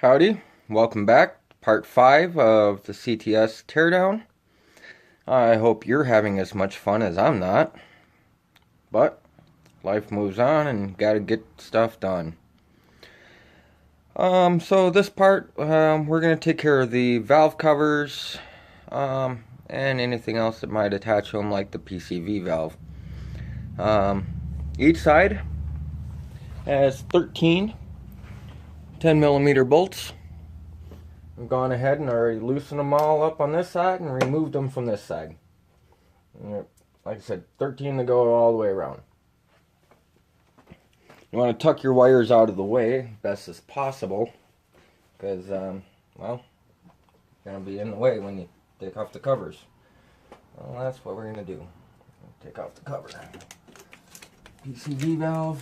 Howdy, welcome back. Part 5 of the CTS teardown. I hope you're having as much fun as I'm not. But life moves on and gotta get stuff done. So this part, we're gonna take care of the valve covers, and anything else that might attach to them, like the PCV valve. Each side has 13 10mm bolts. I've gone ahead and already loosened them all up on this side and removed them from this side. Like I said, 13 to go all the way around. You want to tuck your wires out of the way best as possible, because, well, they're going to be in the way when you take off the covers. Well, that's what we're going to do. Take off the cover. PCV valve.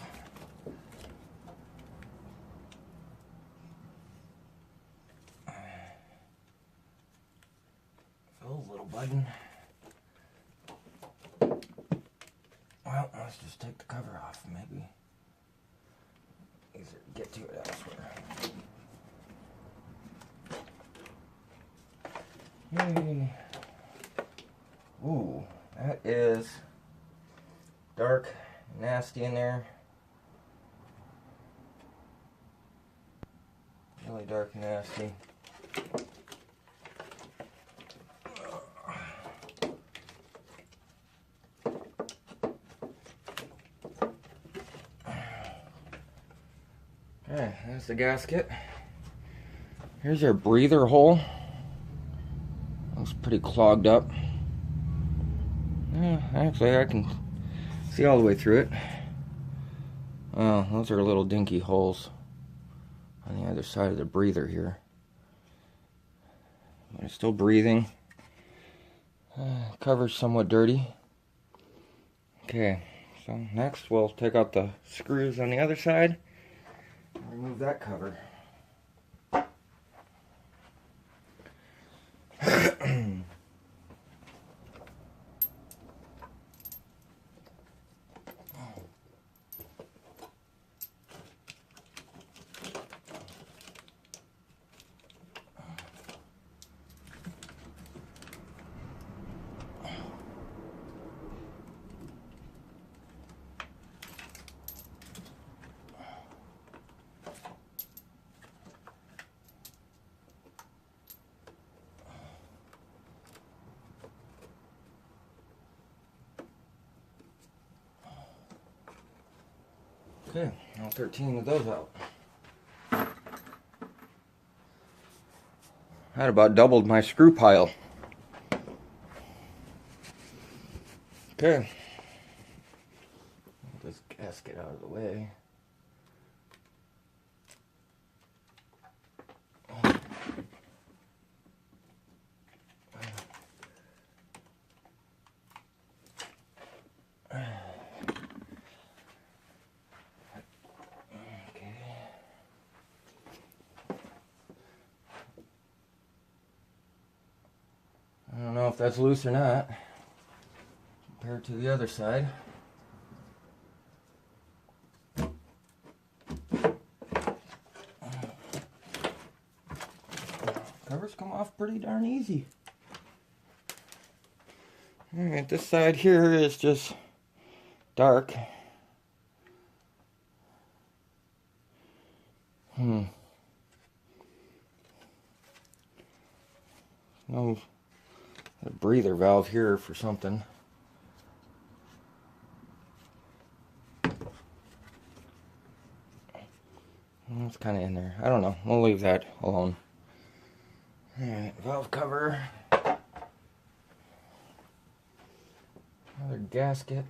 Phil's little button. Well, let's just take the cover off, maybe. Easier to get to it elsewhere. Yay. Ooh, that is dark, nasty in there. Really dark and nasty. Okay, there's the gasket. Here's our breather hole. Looks pretty clogged up. Yeah, actually I can see all the way through it. Oh, those are little dinky holes on the other side of the breather here. But it's still breathing. Cover's somewhat dirty. Okay, so next we'll take out the screws on the other side. Remove that cover. Okay, all 13 of those out. That about doubled my screw pile. Okay. Get this gasket out of the way. I don't know if that's loose or not, compared to the other side. Covers come off pretty darn easy. Alright, this side here is just dark. No a breather valve here for something. It's kind of in there. I don't know. We'll leave that alone. Alright, valve cover. Another gasket.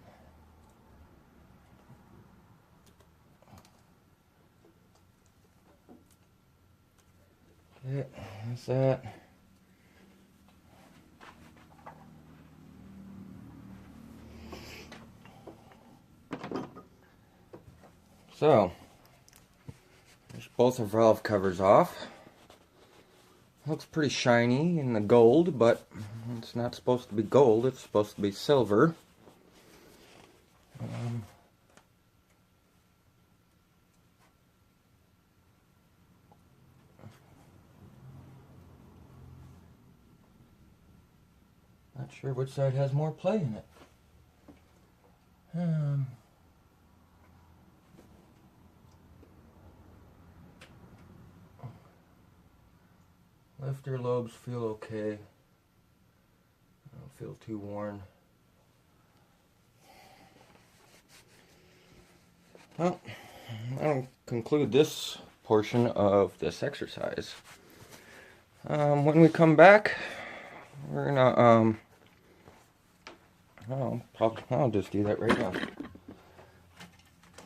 Okay, that's that. So, there's both the valve covers off. Looks pretty shiny in the gold, but it's not supposed to be gold, it's supposed to be silver. Not sure which side has more play in it. Lifter lobes feel okay. I don't feel too worn. Well, I'll conclude this portion of this exercise. When we come back, we're gonna I'll just do that right now.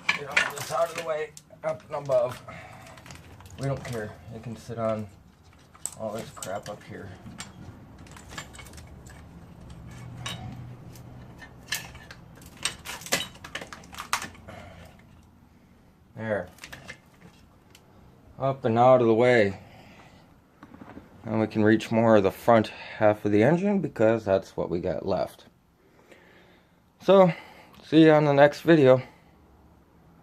Get all this out of the way, up and above. We don't care. It can sit on all this crap up here. There. Up and out of the way. And we can reach more of the front half of the engine because that's what we got left. So, see you on the next video.